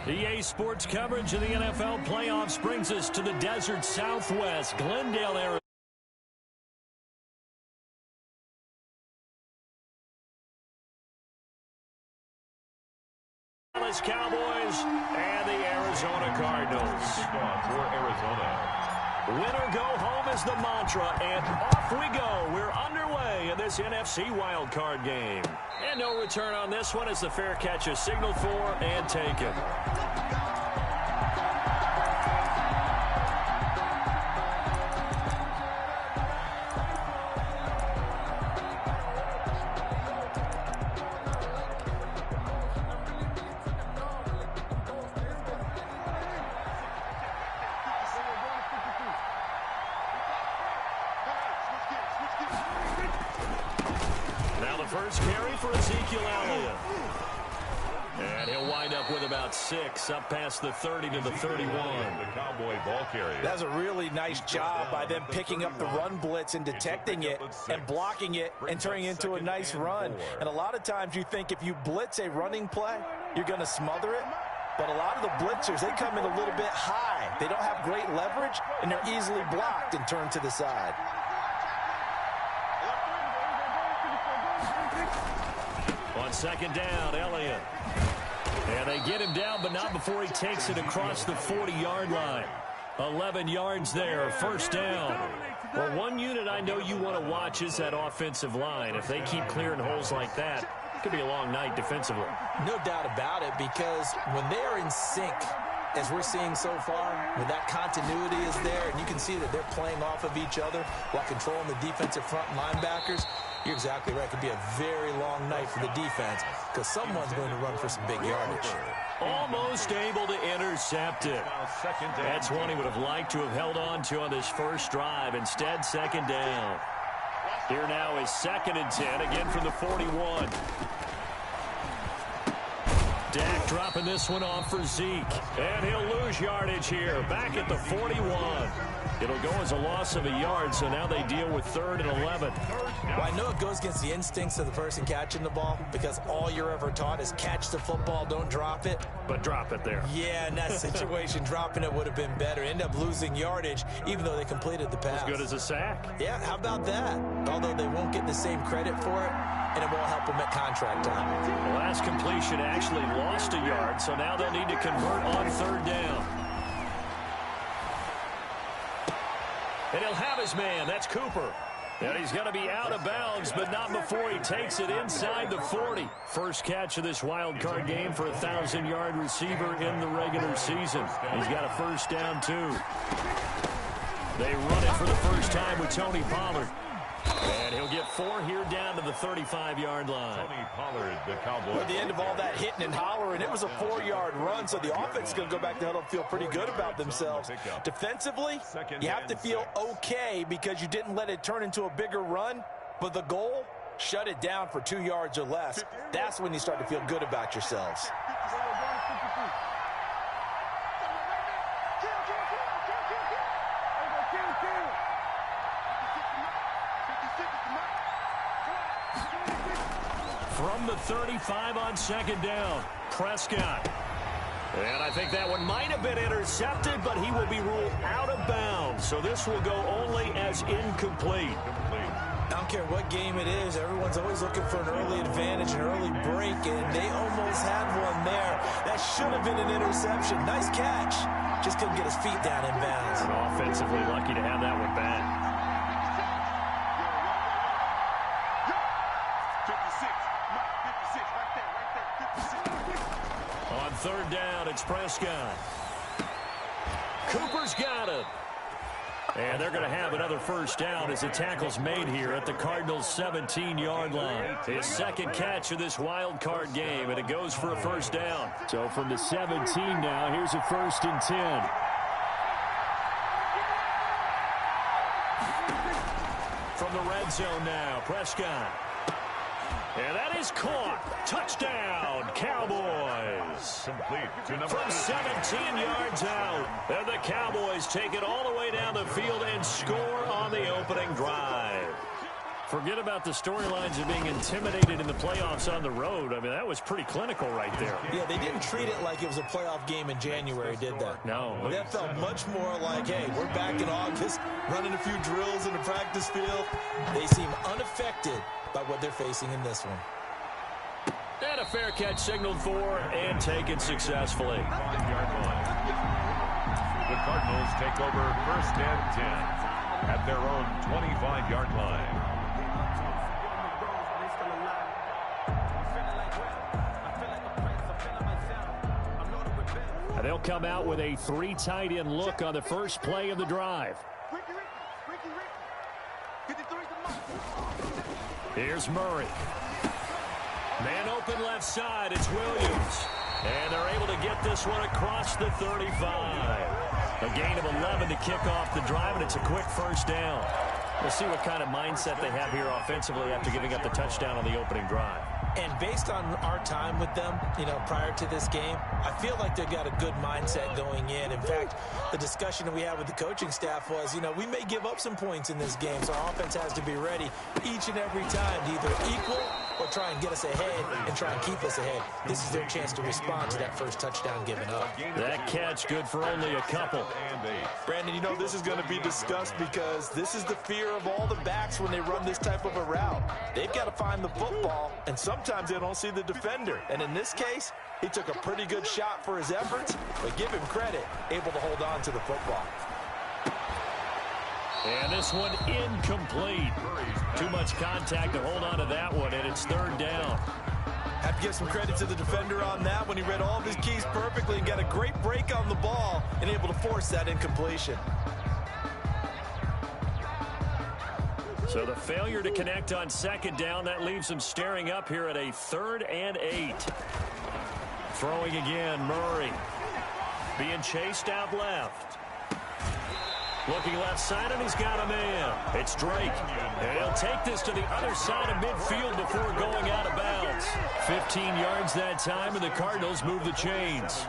EA Sports coverage of the NFL playoffs brings us to the desert Southwest, Glendale, Arizona. Cowboys and the Arizona Cardinals. For Arizona. Win or go home is the mantra, and off we go. We're underway in this NFC Wildcard game. And no return on this one as the fair catch is signaled for and taken. First carry for Ezekiel Elliott. And he'll wind up with about 6, up past the 30 to the 31. The Cowboy ball carrier. That's a really nice job by them picking up the run blitz and detecting it and blocking it and turning it into a nice run. And a lot of times you think if you blitz a running play, you're going to smother it. But a lot of the blitzers, they come in a little bit high. They don't have great leverage, and they're easily blocked and turned to the side. On second down, Elliott. And they get him down, but not before he takes it across the 40-yard line. 11 yards there, first down. Well, one unit I know you want to watch is that offensive line. If they keep clearing holes like that, it could be a long night defensively. No doubt about it, because when they are in sync, as we're seeing so far, when that continuity is there, and you can see that they're playing off of each other while controlling the defensive front linebackers, you're exactly right. It could be a very long night for the defense because someone's going to run for some big yardage. Almost able to intercept it. That's one he would have liked to have held on to on this first drive. Instead, second down. Here now is 2nd and 10, again from the 41. Dak dropping this one off for Zeke. And he'll lose yardage here, back at the 41. It'll go as a loss of a yard, so now they deal with 3rd and 11. Well, I know it goes against the instincts of the person catching the ball because all you're ever taught is catch the football, don't drop it. But drop it there. Yeah, in that situation, dropping it would have been better. End up losing yardage, even though they completed the pass. As good as a sack. Yeah, how about that? Although they won't get the same credit for it, and it won't help them at contract time. The last completion actually lost a yard, so now they'll need to convert on 3rd down. And he'll have his man. That's Cooper. And he's going to be out of bounds, but not before he takes it inside the 40. First catch of this wild card game for a 1,000-yard receiver in the regular season. He's got a first down, too. They run it for the first time with Tony Pollard. And he'll get 4 here down to the 35-yard line. Tony Pollard, the Cowboys. At the end of all that hitting and hollering, it was a 4-yard run, so the offense is going to go back to huddle and feel pretty good about themselves. Defensively, you have to feel okay because you didn't let it turn into a bigger run, but the goal, shut it down for 2 yards or less. That's when you start to feel good about yourselves. From the 35 on second down, Prescott. And I think that one might have been intercepted, but he will be ruled out of bounds. So this will go only as incomplete. I don't care what game it is. Everyone's always looking for an early advantage, an early break, and they almost had one there. That should have been an interception. Nice catch. Just couldn't get his feet down in bounds. And offensively lucky to have that one back. On 3rd down, it's Prescott. Cooper's got it. And they're going to have another first down as the tackle's made here at the Cardinals' 17-yard line. His 2nd catch of this wild card game, and it goes for a first down. So from the 17 now, here's a 1st and 10. From the red zone now, Prescott. And that is caught. Touchdown, Cowboys. Complete. From 17 yards out. And the Cowboys take it all the way down the field and score on the opening drive. Forget about the storylines of being intimidated in the playoffs on the road. I mean, that was pretty clinical right there. Yeah, they didn't treat it like it was a playoff game in January, did they? No. That felt much more like, hey, we're back in August, running a few drills in the practice field. They seem unaffected by what they're facing in this one. And a fair catch signaled for and taken successfully. 5-yard line. The Cardinals take over 1st and 10 at their own 25-yard line. They'll come out with a 3 tight end look on the first play of the drive. Here's Murray. Man open left side. It's Williams. And they're able to get this one across the 35. A gain of 11 to kick off the drive, and it's a quick first down. We'll see what kind of mindset they have here offensively after giving up the touchdown on the opening drive. And based on our time with them, prior to this game, I feel like they've got a good mindset going in. In fact, the discussion that we had with the coaching staff was, we may give up some points in this game, so our offense has to be ready each and every time to either equal or try and get us ahead and try and keep us ahead. This is their chance to respond to that first touchdown given up. That catch good for only a couple. Brandon, this is going to be discussed because this is the fear of all the backs when they run this type of a route. They've got to find the football, and sometimes they don't see the defender. And in this case, he took a pretty good shot for his efforts, but give him credit, able to hold on to the football. And this one incomplete. Too much contact to hold on to that one, and it's 3rd down. Have to give some credit to the defender on that when he read all of his keys perfectly and got a great break on the ball and able to force that incompletion. So the failure to connect on 2nd down, that leaves them staring up here at a 3rd and 8. Throwing again, Murray. Being chased out left. Looking left side, and he's got a man. It's Drake. And he'll take this to the other side of midfield before going out of bounds. 15 yards that time, and the Cardinals move the chains.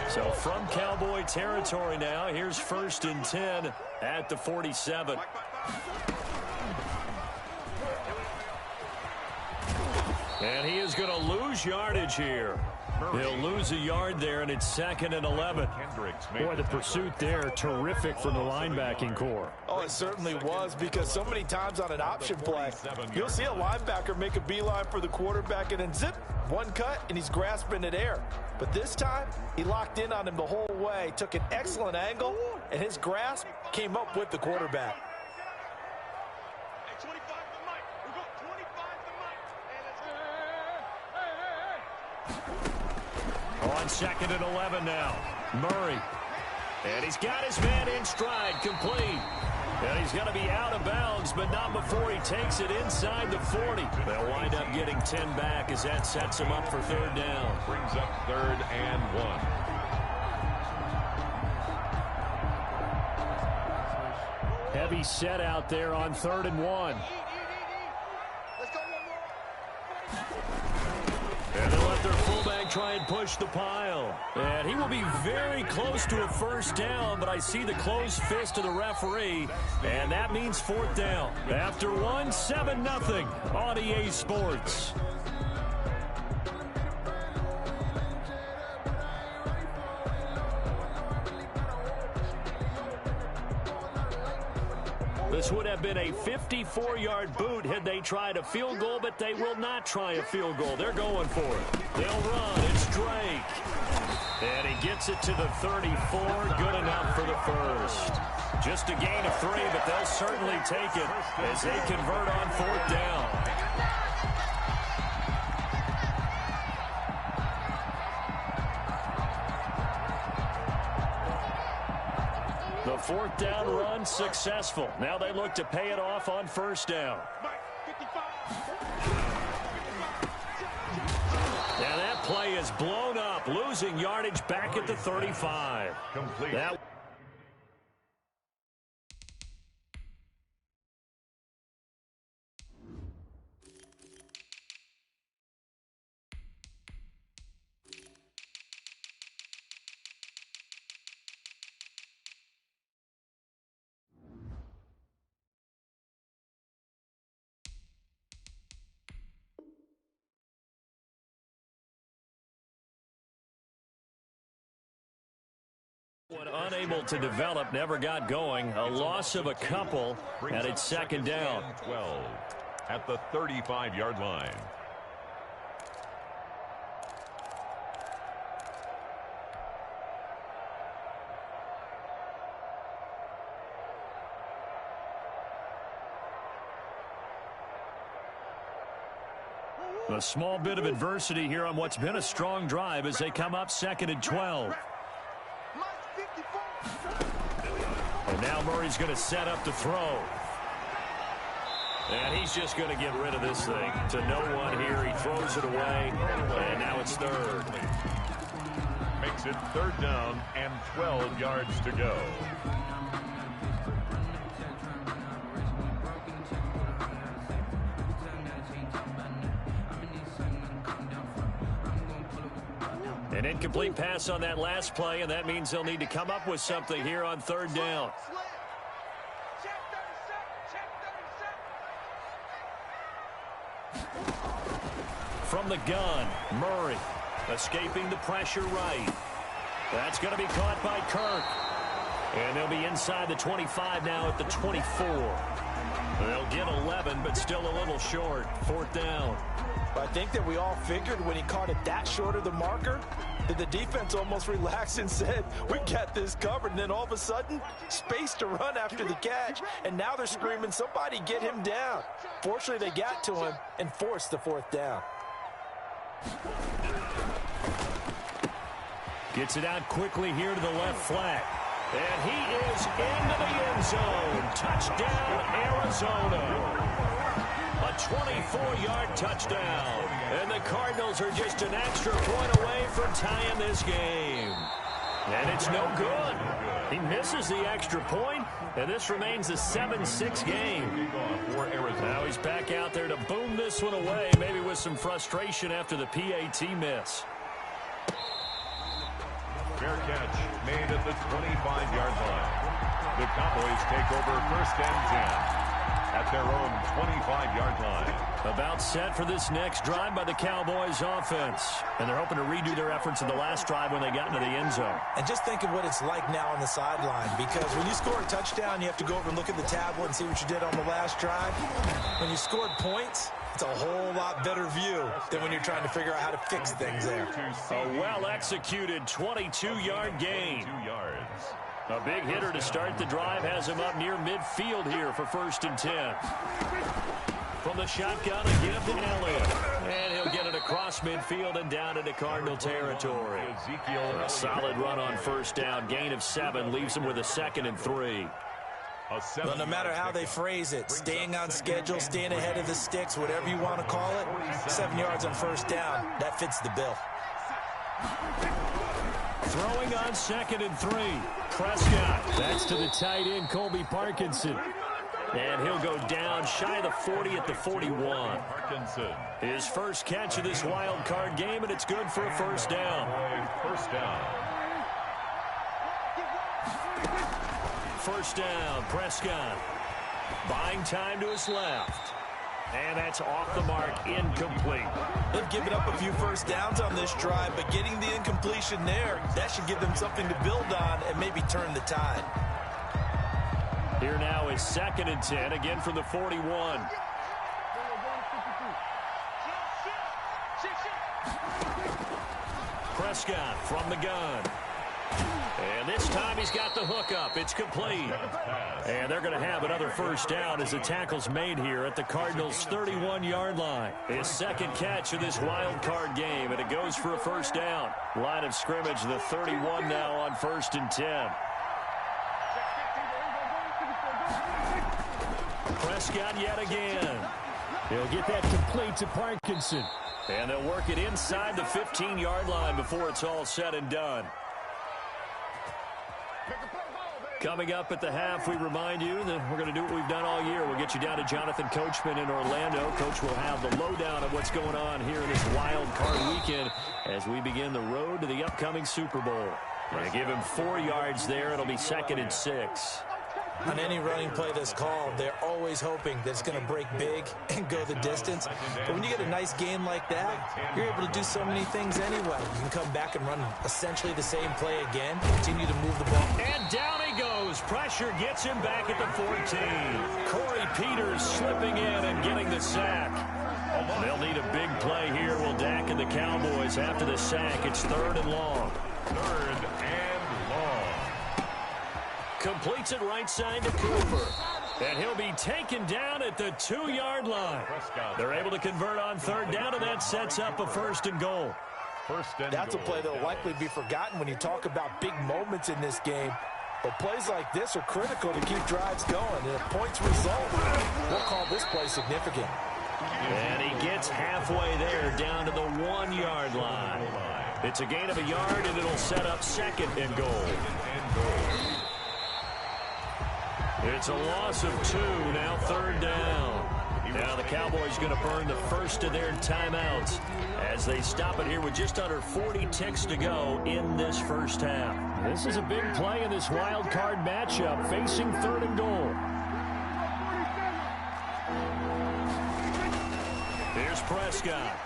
So from Cowboy territory now, here's 1st and 10 at the 47. And he is going to lose yardage here. He'll lose a yard there, and it's 2nd and 11. Boy, the pursuit there, terrific from the linebacking core. Oh, it certainly was, because so many times on an option play, you'll see a linebacker make a beeline for the quarterback and then zip, one cut, and he's grasping at air. But this time, he locked in on him the whole way, took an excellent angle, and his grasp came up with the quarterback. On 2nd and 11 now. Murray. And he's got his man in stride, complete. And he's going to be out of bounds, but not before he takes it inside the 40. They'll wind up getting 10 back as that sets him up for 3rd down. Brings up 3rd and 1. Heavy set out there on 3rd and 1. And they'll let their fullback try and push the pile. And he will be very close to a 1st down, but I see the closed fist of the referee, and that means 4th down. After 7-0 on EA Sports. This would have been a 54-yard boot had they tried a field goal, but they will not try a field goal. They're going for it. They'll run. It's Drake. And he gets it to the 34. Good enough for the first. Just a gain of 3, but they'll certainly take it as they convert on 4th down. The 4th down run successful. Now they look to pay it off on 1st down. And that play is blown up, losing yardage back at the 35. Complete. That Unable to develop, never got going. A loss of a couple, and it's second down. 12 at the 35-yard line. A small bit of adversity here on what's been a strong drive as they come up second and 12. And now Murray's going to set up to throw. And he's just going to get rid of this thing. To no one here. He throws it away. And now it's third. Makes it third down and 12 yards to go. An incomplete pass on that last play, and that means they'll need to come up with something here on third down. From the gun, Murray escaping the pressure right. That's going to be caught by Kirk. And they'll be inside the 25 now at the 24. They'll get 11, but still a little short. Fourth down. I think that we all figured when he caught it that short of the marker that the defense almost relaxed and said, we got this covered. And then all of a sudden, space to run after the catch. And now they're screaming, somebody get him down. Fortunately, they got to him and forced the fourth down. Gets it out quickly here to the left flat. And he is into the end zone. Touchdown, Arizona. A 24-yard touchdown. And the Cardinals are just an extra point away from tying this game. And it's no good. He misses the extra point, and this remains a 7-6 game. Now he's back out there to boom this one away, maybe with some frustration after the PAT miss. Fair catch made at the 25-yard line. The Cowboys take over first and 10 at their own 25-yard line. About set for this next drive by the Cowboys offense. And they're hoping to redo their efforts in the last drive when they got into the end zone. And just think of what it's like now on the sideline, because when you score a touchdown, you have to go over and look at the tablet and see what you did on the last drive. When you scored points, it's a whole lot better view than when you're trying to figure out how to fix things there. A well-executed 22-yard gain. 2 yards. A big hitter to start the drive has him up near midfield here for first and 10. From the shotgun again to Elliott. And he'll get it across midfield and down into Cardinal territory. A solid run on first down. Gain of 7 leaves him with a second and 3. Well, no matter how they phrase it, staying on schedule, staying ahead of the sticks, whatever you want to call it, 7 yards on first down, that fits the bill. Throwing on second and 3. Prescott. That's to the tight end, Colby Parkinson. And he'll go down shy of the 40 at the 41. Parkinson. His first catch of this wild card game, and it's good for a first down. First down. First down, Prescott. Buying time to his left. And that's off the mark, incomplete. They've given up a few first downs on this drive, but getting the incompletion there, that should give them something to build on and maybe turn the tide. Here now is second and 10, again from the 41. Prescott from the gun. And this time he's got the hook up. It's complete. And they're going to have another first down as the tackle's made here at the Cardinals' 31-yard line. His second catch of this wild card game, and it goes for a first down. Line of scrimmage, the 31 now on first and 10. Prescott yet again. He'll get that complete to Parkinson. And they'll work it inside the 15-yard line before it's all said and done. Coming up at the half, we remind you that we're going to do what we've done all year. We'll get you down to Jonathan Coachman in Orlando. Coach will have the lowdown of what's going on here in this wild card weekend as we begin the road to the upcoming Super Bowl. Going to give him 4 yards there. It'll be second and 6. On any running play that's called, they're always hoping that it's going to break big and go the distance. But when you get a nice gain like that, you're able to do so many things anyway. You can come back and run essentially the same play again, continue to move the ball. And down he goes. Pressure gets him back at the 14. Corey Peters slipping in and getting the sack. They'll need a big play here. Will Dak and the Cowboys after the sack. It's 3rd and long. 3rd and long. Completes it right side to Cooper. And he'll be taken down at the 2-yard line. They're able to convert on 3rd down, and that sets up a 1st and goal. That's a play that will likely be forgotten when you talk about big moments in this game. But plays like this are critical to keep drives going. And if points result, we'll call this play significant. And he gets halfway there down to the 1-yard line. It's a gain of a yard, and it'll set up 2nd and goal. It's a loss of 2, now 3rd down. Now the Cowboys going to burn the first of their timeouts as they stop it here with just under 40 ticks to go in this first half. This is a big play in this wild card matchup, facing 3rd and goal. Here's Prescott.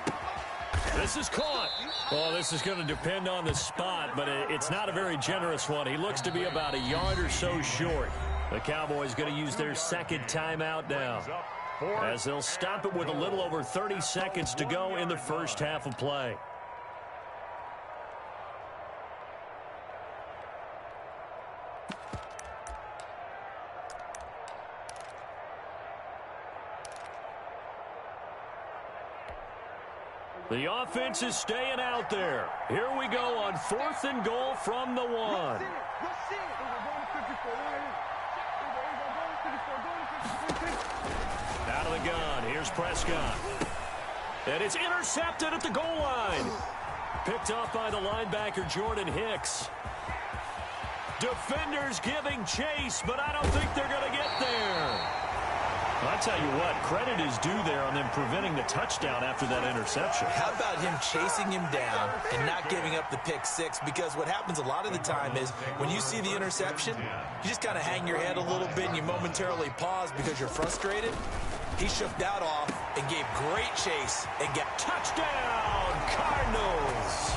This is caught. Well, this is going to depend on the spot, but it's not a very generous one. He looks to be about a yard or so short. The Cowboys going to use their 2nd timeout now, as they'll stop it with a little over 30 seconds to go in the first half of play. The offense is staying out there. Here we go on 4th and goal from the 1. Out of the gun, here's Prescott. And it's intercepted at the goal line. Picked off by the linebacker, Jordan Hicks. Defenders giving chase, but I don't think they're going to get there. I'll tell you what, credit is due there on them preventing the touchdown after that interception. How about him chasing him down and not giving up the pick 6? Because what happens a lot of the time is when you see the interception, you just kind of hang your head a little bit and you momentarily pause because you're frustrated. He shook that off and gave great chase and got touchdown, Cardinals.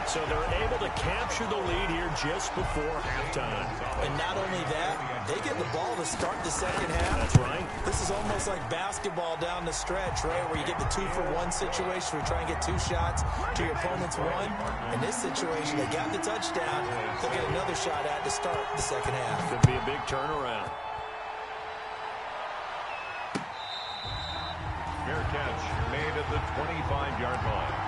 So they're able to capture the lead here just before halftime. And not only that, they get the ball to start the second half. That's right. This is almost like basketball down the stretch, right, where you get the 2-for-1 situation where you try and get 2 shots to your opponent's 1. In this situation, they got the touchdown. They'll get another shot at to start the second half. Could be a big turnaround. Fair catch made at the 25-yard line.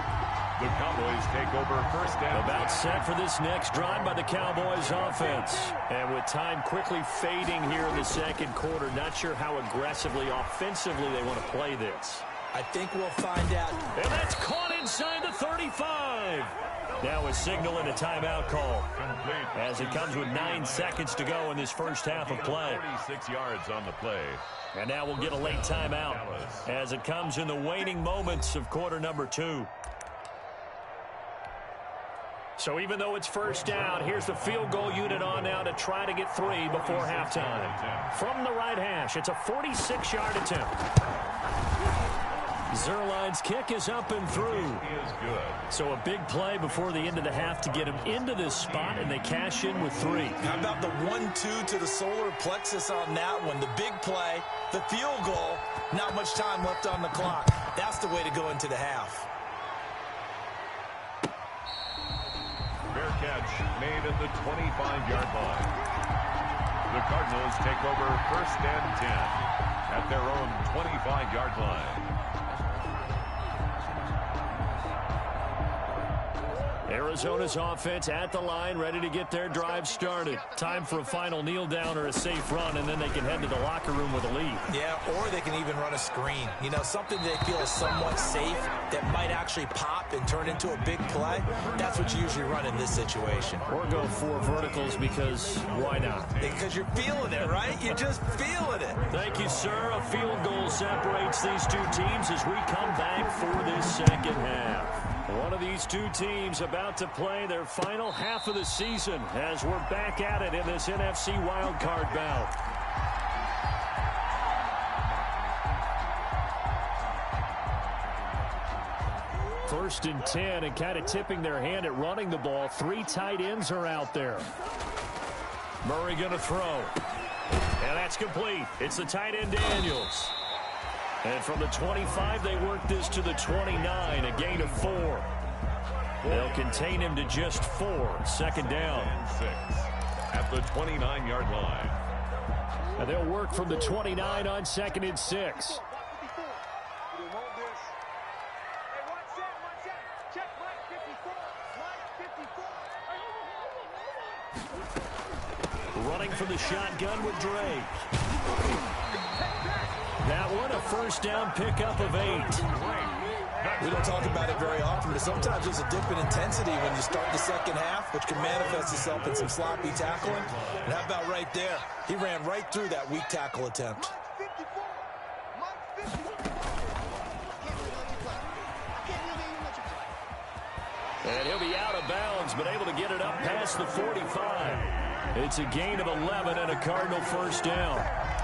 The Cowboys take over 1st down. About set for this next drive by the Cowboys offense. And with time quickly fading here in the 2nd quarter, not sure how aggressively, offensively they want to play this. I think we'll find out. And that's caught inside the 35. Now a signal and a timeout call as it comes with 9 seconds to go in this first half of play. 46 yards on the play. And now we'll get a late timeout as it comes in the waning moments of quarter number 2. So even though it's 1st down, here's the field goal unit on now to try to get 3 before halftime. From the right hash, it's a 46-yard attempt. Zuerlein's kick is up and through. So a big play before the end of the half to get him into this spot, and they cash in with 3. How about the 1-2 to the solar plexus on that one? The big play, the field goal, not much time left on the clock. That's the way to go into the half. Fair catch made at the 25-yard line. The Cardinals take over 1st and 10 at their own 25-yard line. Arizona's offense at the line, ready to get their drive started. Time for a final kneel down or a safe run, and then they can head to the locker room with a lead. Yeah, or they can even run a screen. You know, something they feel is somewhat safe that might actually pop and turn into a big play. That's what you usually run in this situation. Or go 4 verticals because why not? Because you're feeling it, right? You're just feeling it. Thank you, sir. A field goal separates these two teams as we come back for this second half. One of these two teams about to play their final half of the season as we're back at it in this NFC Wildcard bout. First and 10, and kind of tipping their hand at running the ball. 3 tight ends are out there. Murray going to throw. And that's complete. It's the tight end Daniels. And from the 25, they work this to the 29, a gain of 4. They'll contain him to just 4. Second down. 6 at the 29-yard line. And they'll work from the 29 on 2nd and 6. Running from the shotgun with Drake. That one, a first down pickup of 8. We don't talk about it very often, but sometimes there's a dip in intensity when you start the second half, which can manifest itself in some sloppy tackling. And how about right there? He ran right through that weak tackle attempt. And he'll be out of bounds, but able to get it up past the 45. It's a gain of 11 and a Cardinal first down.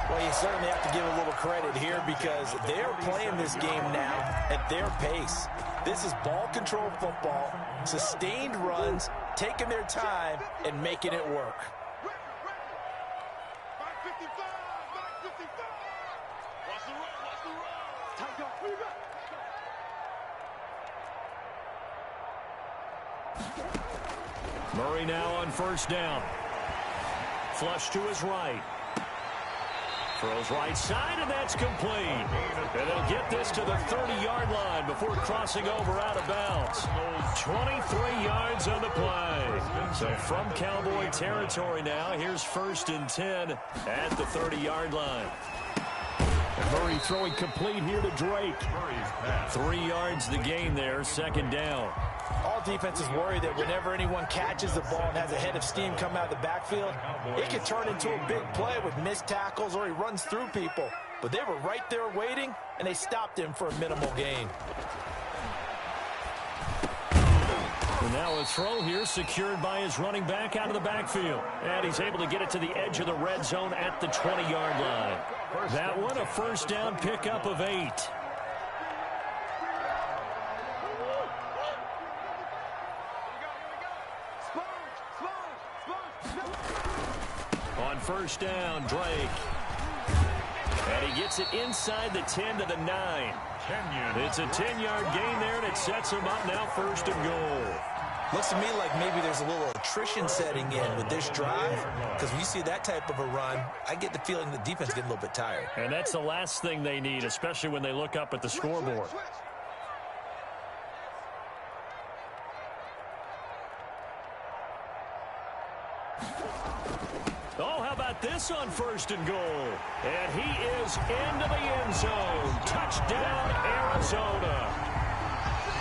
Well, you certainly have to give a little credit here because they're playing this game now at their pace. This is ball control football, sustained runs, taking their time, and making it work. Murray now on first down. Flush to his right. Throws right side, and that's complete. And they'll get this to the 30-yard line before crossing over out of bounds. 23 yards on the play. So from Cowboy territory now, here's 1st and 10 at the 30-yard line. Murray throwing complete here to Drake. 3 yards the gain there, 2nd down. All defenses worry that whenever anyone catches the ball and has a head of steam come out of the backfield, it can turn into a big play with missed tackles or he runs through people. But they were right there waiting, and they stopped him for a minimal gain. And now a throw here secured by his running back out of the backfield. And he's able to get it to the edge of the red zone at the 20-yard line. That one, a first down pickup of 8. On first down, Drake. And he gets it inside the 10 to the 9. It's a 10-yard gain there, and it sets him up now 1st and goal. Looks to me like maybe there's a little attrition setting in with this drive, because when you see that type of a run, I get the feeling the defense getting a little bit tired. And that's the last thing they need, especially when they look up at the scoreboard. Oh, how about this on 1st and goal? And he is into the end zone. Touchdown, Arizona.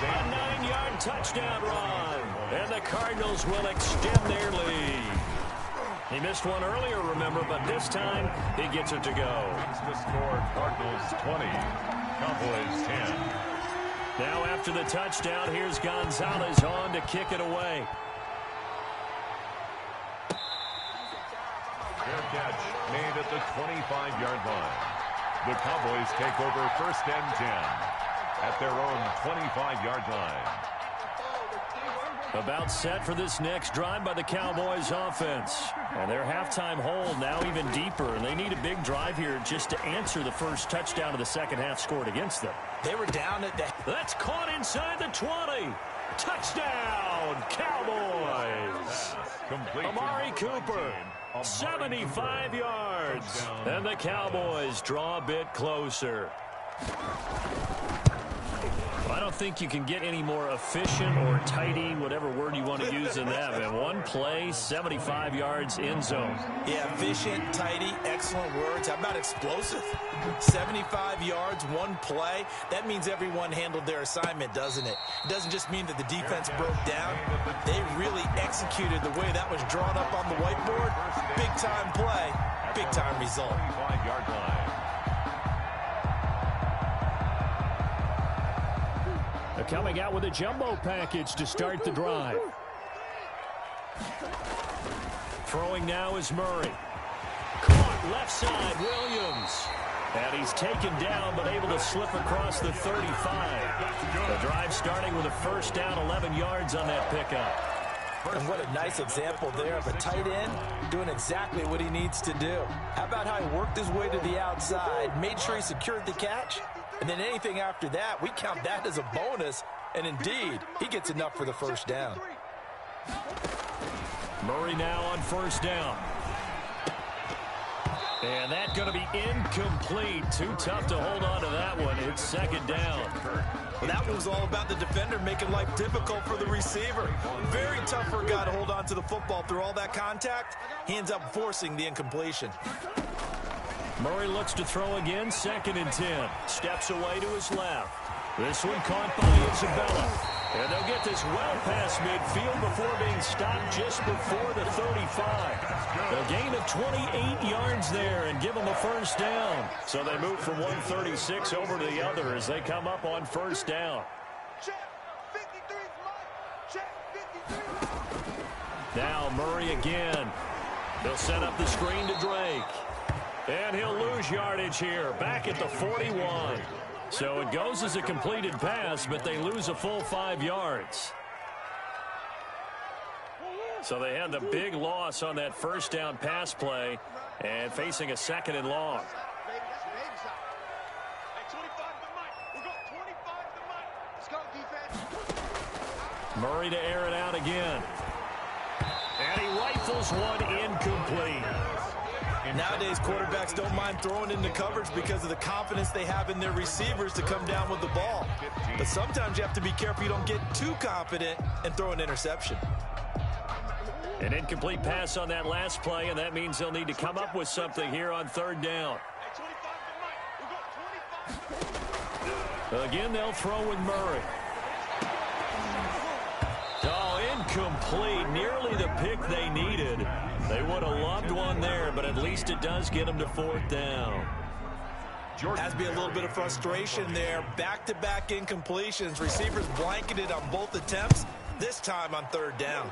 A 9-yard touchdown run. And the Cardinals will extend their lead. He missed one earlier, remember, but this time he gets it to go. The score, Cardinals 20, Cowboys 10. Now after the touchdown, here's Gonzalez on to kick it away. Fair catch made at the 25-yard line. The Cowboys take over 1st and 10 at their own 25-yard line. About set for this next drive by the Cowboys offense. And their halftime hold now even deeper. And they need a big drive here just to answer the first touchdown of the second half scored against them. They were down at the... That's caught inside the 20. Touchdown, Cowboys. Amari Cooper, 75 yards. And the Cowboys draw a bit closer. I don't think you can get any more efficient or tidy, whatever word you want to use in that. Man, one play, 75 yards, end zone. Yeah, efficient, tidy, excellent words. How about explosive? 75 yards, one play. That means everyone handled their assignment, doesn't it? It doesn't just mean that the defense broke down. They really executed the way that was drawn up on the whiteboard. Big-time play, big-time result. 25-yard line. Coming out with a jumbo package to start the drive. Throwing now is Murray. Caught left side, Williams. And he's taken down, but able to slip across the 35. The drive starting with a first down, 11 yards on that pickup. And what a nice example there of a tight end doing exactly what he needs to do. How about how he worked his way to the outside, made sure he secured the catch, and then anything after that, we count that as a bonus. And indeed, he gets enough for the first down. Murray now on first down. And that's going to be incomplete. Too tough to hold on to that one. It's second down. Well, that was all about the defender making life difficult for the receiver. Very tough for a guy to hold on to the football through all that contact. He ends up forcing the incompletion. Murray looks to throw again, 2nd and 10. Steps away to his left. This one caught by Isabella. And they'll get this well past midfield before being stopped just before the 35. A gain of 28 yards there and give them a first down. So they move from 136 over to the other as they come up on first down. Now Murray again. He'll set up the screen to Drake. And he'll lose yardage here, back at the 41. So it goes as a completed pass, but they lose a full 5 yards. So they had the big loss on that first down pass play and facing a 2nd and long. Murray to air it out again. And he rifles one incomplete. Nowadays, quarterbacks don't mind throwing into coverage because of the confidence they have in their receivers to come down with the ball. But sometimes you have to be careful you don't get too confident and throw an interception. An incomplete pass on that last play, and that means they'll need to come up with something here on third down. Again, they'll throw with Murray. Oh, incomplete. Nearly the pick they needed. They would have loved one there, but at least it does get them to 4th down. Has to be a little bit of frustration there. Back-to-back incompletions. Receivers blanketed on both attempts, this time on 3rd down.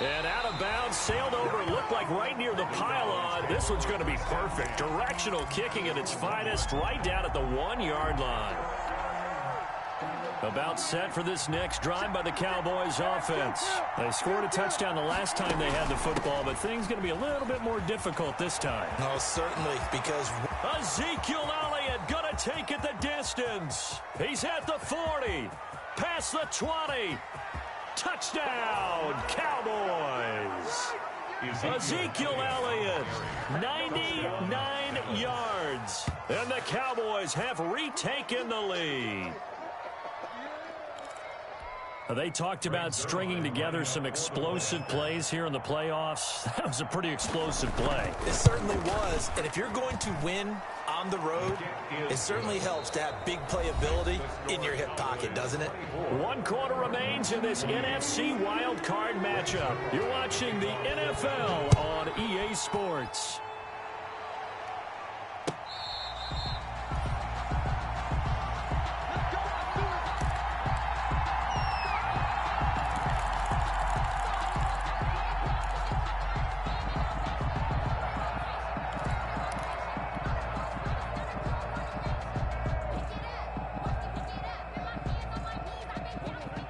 And out of bounds, sailed over, looked like right near the pylon. This one's going to be perfect. Directional kicking at its finest, right down at the 1-yard line. About set for this next drive by the Cowboys offense. They scored a touchdown the last time they had the football, but things going to be a little bit more difficult this time. No, certainly, because Ezekiel Elliott going to take it the distance. He's at the 40, past the 20. Touchdown, Cowboys. Ezekiel Elliott, 99 yards. And the Cowboys have retaken the lead. They talked about stringing together some explosive plays here in the playoffs. That was a pretty explosive play. It certainly was. And if you're going to win on the road, it certainly helps to have big playability in your hip pocket, doesn't it? 1 quarter remains in this NFC Wildcard matchup. You're watching the NFL on EA Sports.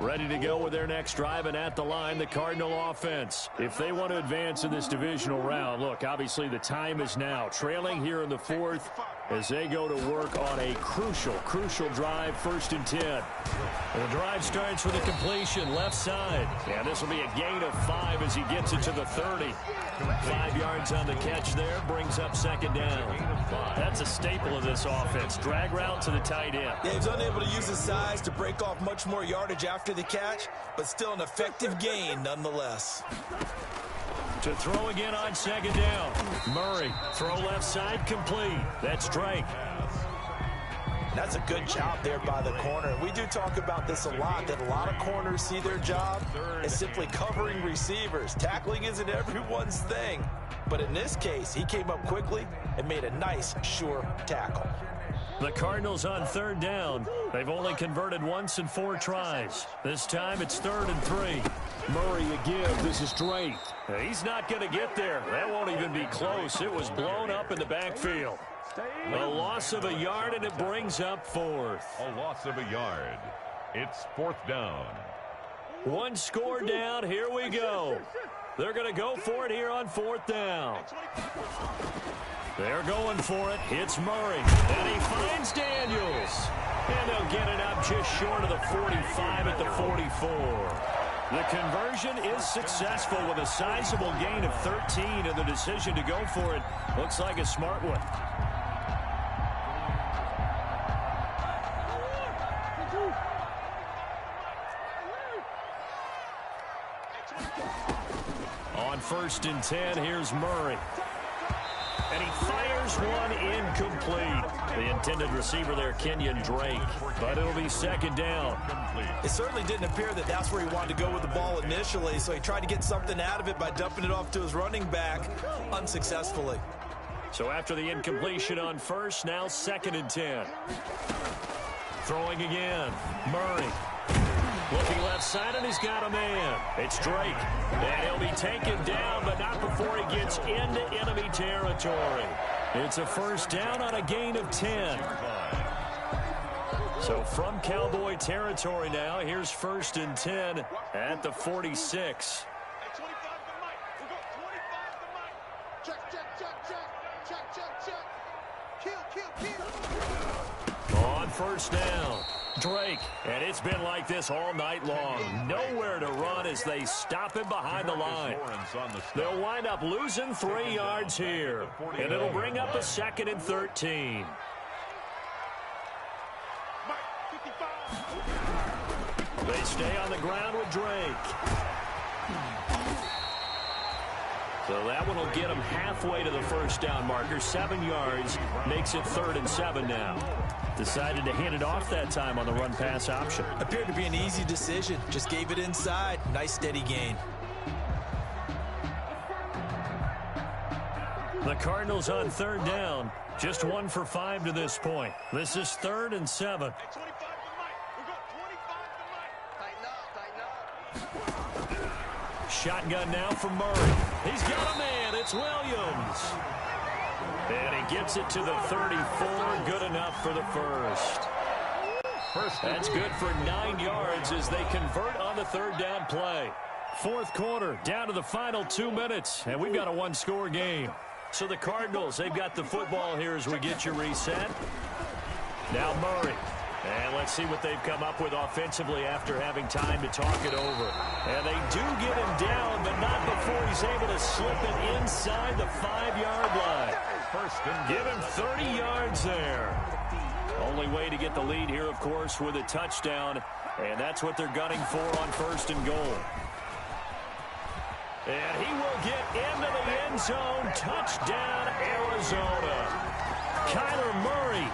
Ready to go with their next drive, and at the line, the Cardinal offense. If they want to advance in this divisional round, look, obviously the time is now. Trailing here in the 4th as they go to work on a crucial drive, 1st and 10. And the drive starts with a completion, left side. And this will be a gain of 5 as he gets it to the 30. 5 yards on the catch there, brings up 2nd down. That's a staple of this offense. Drag route to the tight end. Yeah, he's unable to use his size to break off much more yardage after the catch, but still an effective gain nonetheless. To throw again on 2nd down. Murray, throw left side, complete. That's Drake. That's a good job there by the corner. We do talk about this a lot, that a lot of corners see their job as simply covering receivers. Tackling isn't everyone's thing. But in this case, he came up quickly and made a nice, sure tackle. The Cardinals on third down. They've only converted once in 4 tries. This time it's 3rd and 3. Murray a give. This is Drake. He's not going to get there. That won't even be close. It was blown up in the backfield. A loss of a yard, and it brings up 4th. A loss of a yard. It's 4th down. 1 score down. Here we go. They're going to go for it here on 4th down. They're going for it. It's Murray. And he finds Daniels. And they'll get it up just short of the 45 at the 44. The conversion is successful with a sizable gain of 13, and the decision to go for it looks like a smart one. On 1st and 10, here's Murray. And he fires one incomplete. The intended receiver there, Kenyon Drake. But it'll be 2nd down. It certainly didn't appear that that's where he wanted to go with the ball initially, so he tried to get something out of it by dumping it off to his running back unsuccessfully. So after the incompletion on 1st, now 2nd and 10. Throwing again. Murray. Looking left side, and he's got a man. It's Drake. And he'll be taken down, but not before he gets into enemy territory. It's a 1st down on a gain of 10. So from Cowboy territory now, here's 1st and 10 at the 46. On 1st down, Drake, and it's been like this all night long. Nowhere to run as they stop him behind the line. They'll wind up losing 3 yards here, and it'll bring up a 2nd and 13. They stay on the ground with Drake. So that one will get them halfway to the 1st down marker. 7 yards makes it 3rd and 7 now. Decided to hand it off that time on the run-pass option. Appeared to be an easy decision. Just gave it inside. Nice steady gain. The Cardinals on 3rd down. Just 1 for 5 to this point. This is 3rd and 7. Shotgun now for Murray. He's got a man. It's Williams. And he gets it to the 34. Good enough for the 1st. That's good for 9 yards as they convert on the 3rd down play. 4th quarter, down to the final 2 minutes, and we've got a 1-score game. So the Cardinals, they've got the football here as we get you reset. Now Murray. And let's see what they've come up with offensively after having time to talk it over. And they do get him down, but not before he's able to slip it inside the 5-yard line. Give him 30 yards there. Only way to get the lead here, of course, with a touchdown. And that's what they're gunning for on 1st and goal. And he will get into the end zone. Touchdown, Arizona. Kyler Murray.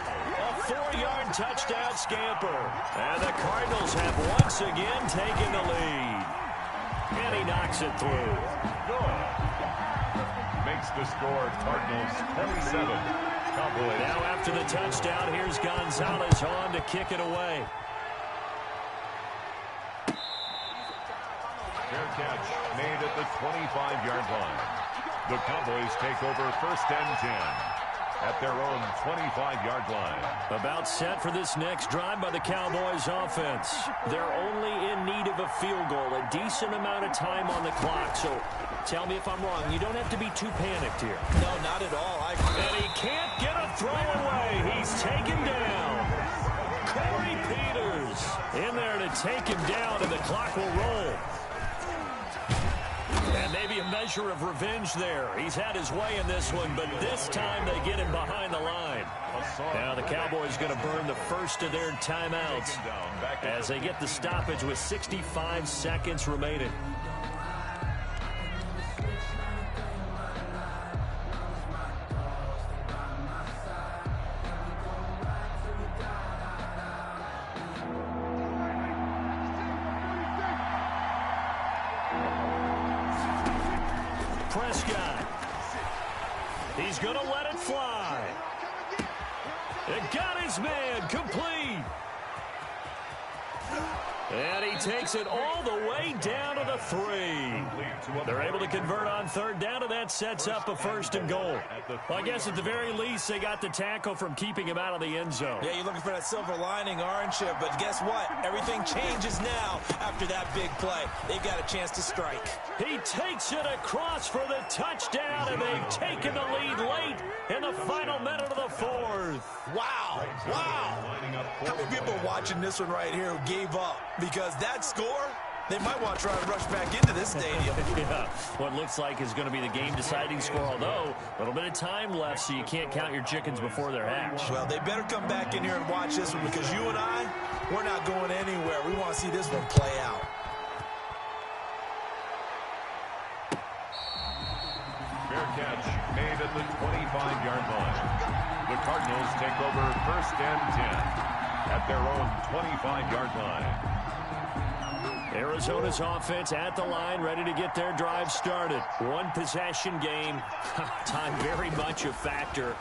4-yard touchdown scamper. And the Cardinals have once again taken the lead. And he knocks it through. Good. Makes the score Cardinals 27. Cowboys. Now after the touchdown, here's Gonzalez on to kick it away. Fair catch made at the 25-yard line. The Cowboys take over 1st and 10. At their own 25-yard line. About set for this next drive by the Cowboys offense. They're only in need of a field goal, a decent amount of time on the clock. So tell me if I'm wrong. You don't have to be too panicked here. No, not at all. And he can't get a throw away. He's taken down. Corey Peters in there to take him down, and the clock will roll. And maybe a measure of revenge there. He's had his way in this one, but this time they get him behind the line. Now the Cowboys going to burn the first of their timeouts as they get the stoppage with 65 seconds remaining. Prescott. He's going to let it fly. It got his man complete. And he takes it all the way down to the 3. They're able to convert on third down, and that sets up a 1st and goal. Well, I guess at the very least, they got the tackle from keeping him out of the end zone. Yeah, you're looking for that silver lining, aren't you? But guess what? Everything changes now after that big play. They've got a chance to strike. He takes it across for the touchdown, and they've taken the lead late in the final minute of the 4th. Wow. Wow. How many people are watching this one right here who gave up? Because that score, they might want to try and rush back into this stadium. Yeah, what looks like is going to be the game-deciding score, although a little bit of time left, so you can't count your chickens before they're hatched. Well, they better come back in here and watch this one, because you and I, we're not going anywhere. We want to see this one play out. Fair catch made at the 25-yard line. The Cardinals take over 1st and 10 at their own 25-yard line. Arizona's offense at the line, ready to get their drive started. One possession game. Time very much a factor.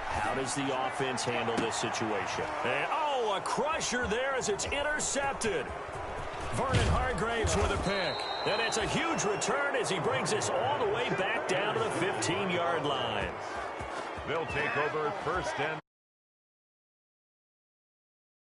How does the offense handle this situation? And, oh, a crusher there as it's intercepted. Vernon Hargraves with a pick. And it's a huge return as he brings us all the way back down to the 15-yard line. They'll take over 1st and